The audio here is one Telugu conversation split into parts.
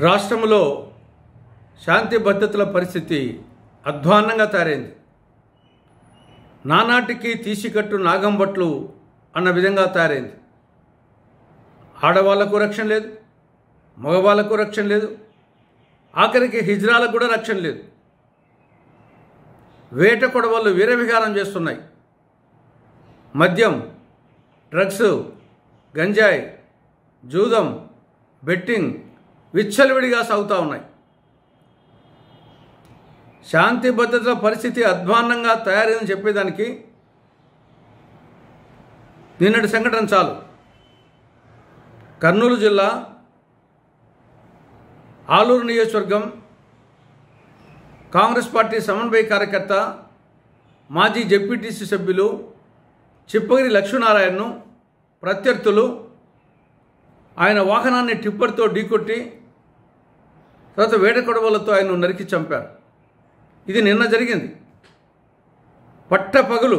రాష్ట్రంలో శాంతి భద్రతల పరిస్థితి అధ్వాన్నంగా తయారైంది. నానాటికి తీసికట్టు నాగంబట్లు అన్న విధంగా తయారైంది. ఆడవాళ్లకు రక్షణ లేదు, మగవాళ్లకు రక్షణ లేదు, ఆఖరికి హిజ్రాలకు కూడా రక్షణ లేదు. వేట కొడవళ్ళు వీరవిహారం చేస్తున్నాయి. మద్యం, డ్రగ్స్, గంజాయి, జూదం, బెట్టింగ్ విచ్చలవిడిగా సాగుతూ ఉన్నాయి. శాంతి భద్రతల పరిస్థితి అధ్వాన్నంగా తయారైందని చెప్పేదానికి నిన్నటి సంఘటన చాలు. కర్నూలు జిల్లా ఆలూరు నియోజకవర్గం కాంగ్రెస్ పార్టీ సమన్వయ కార్యకర్త మాజీ జెడ్పీటీసీ సభ్యులు చిప్పగిరి లక్ష్మీనారాయణను ప్రత్యర్థులు ఆయన వాహనాన్ని టిప్పర్తో ఢీకొట్టి తర్వాత వేట కొడవలతో ఆయన్ను నరికి చంపారు. ఇది నిన్న జరిగింది, పట్టపగలు.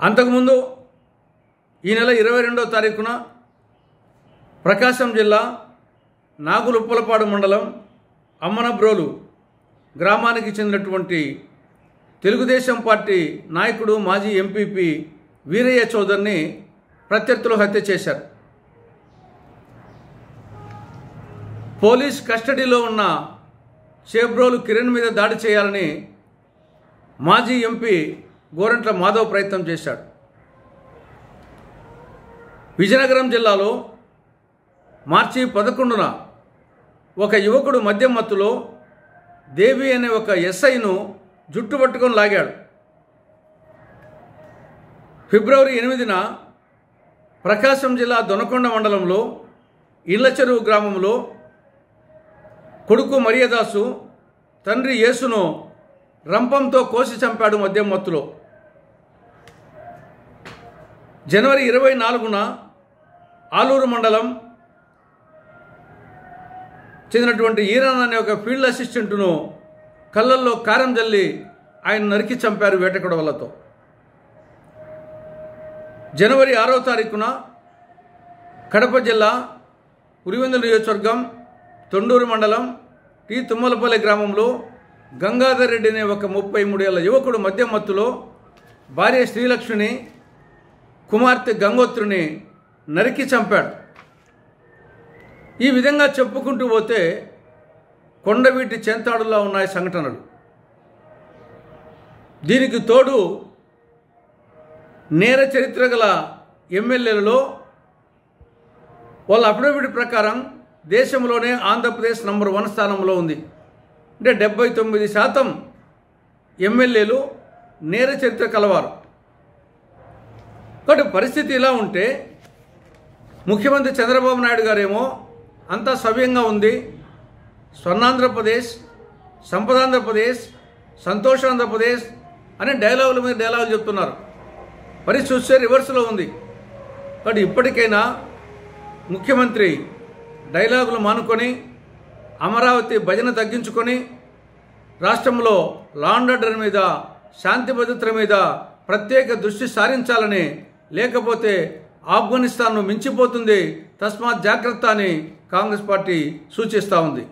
అంతకుముందు ఈ నెల 22వ తారీఖున ప్రకాశం జిల్లా నాగులుప్పలపాడు మండలం అమ్మనబ్రోలు గ్రామానికి చెందినటువంటి తెలుగుదేశం పార్టీ నాయకుడు మాజీ ఎంపీపీ వీరయ్య చౌదరిని ప్రత్యర్థులు హత్య చేశారు. పోలీస్ కస్టడీలో ఉన్న షేబ్రోలు కిరణ్ మీద దాడి చేయాలని మాజీ ఎంపీ గోరంట్ల మాధవ్ ప్రయత్నం చేశాడు. విజయనగరం జిల్లాలో మార్చి 11న ఒక యువకుడు మద్యం మత్తులో దేవి అనే ఒక ఎస్ఐను జుట్టు పట్టుకొని లాగాడు. ఫిబ్రవరి 8న ప్రకాశం జిల్లా దొనకొండ మండలంలో ఇళ్లచెరువు గ్రామంలో కొడుకు మరియదాసు తండ్రి యేసును రంపంతో కోసి చంపాడు మద్యం మత్తులో. జనవరి 24న ఆలూరు మండలం చెందినటువంటి ఈరాన్ అనే ఒక ఫీల్డ్ అసిస్టెంట్ను కళ్ళల్లో కారం జల్లి ఆయన నరికి చంపారు వేట కొడవలతో. జనవరి 6వ తారీఖున కడప జిల్లా పులివెందుల నియోజకవర్గం తొండూరు మండలం టి తుమ్మలపల్లి గ్రామంలో గంగాధర్ రెడ్డి అనే ఒక 33 ఏళ్ల యువకుడు మద్యం మత్తులో భార్య శ్రీలక్ష్మిని, కుమార్తె గంగోత్రిని నరికి చంపాడు. ఈ విధంగా చెప్పుకుంటూ పోతే కొండవీటి చెంతాడులా ఉన్నాయి సంఘటనలు. దీనికి తోడు నేర చరిత్ర గల ఎమ్మెల్యేలలో వాళ్ళ అఫిడవిట్ ప్రకారం దేశంలోనే ఆంధ్రప్రదేశ్ నంబర్ 1 స్థానంలో ఉంది. అంటే 79% ఎమ్మెల్యేలు నేర చరిత్ర కలవారు. కాబట్టి పరిస్థితి ఇలా ఉంటే ముఖ్యమంత్రి చంద్రబాబు నాయుడు గారేమో అంతా సవ్యంగా ఉంది, స్వర్ణాంధ్రప్రదేశ్, సంపదాంధ్రప్రదేశ్, సంతోషాంధ్రప్రదేశ్ అనే డైలాగుల మీద డైలాగులు చెప్తున్నారు. మరి చూస్తే రివర్స్లో ఉంది. కాబట్టి ఇప్పటికైనా ముఖ్యమంత్రి డైలాగులు మానుకొని అమరావతి భజన తగ్గించుకొని రాష్ట్రంలో లా అండ్ ఆర్డర్ మీద, శాంతి భద్రతల మీద ప్రత్యేక దృష్టి సారించాలని, లేకపోతే ఆఫ్ఘనిస్తాన్ను మించిపోతుంది, తస్మాత్ జాగ్రత్త అని కాంగ్రెస్ పార్టీ సూచిస్తూ ఉంది.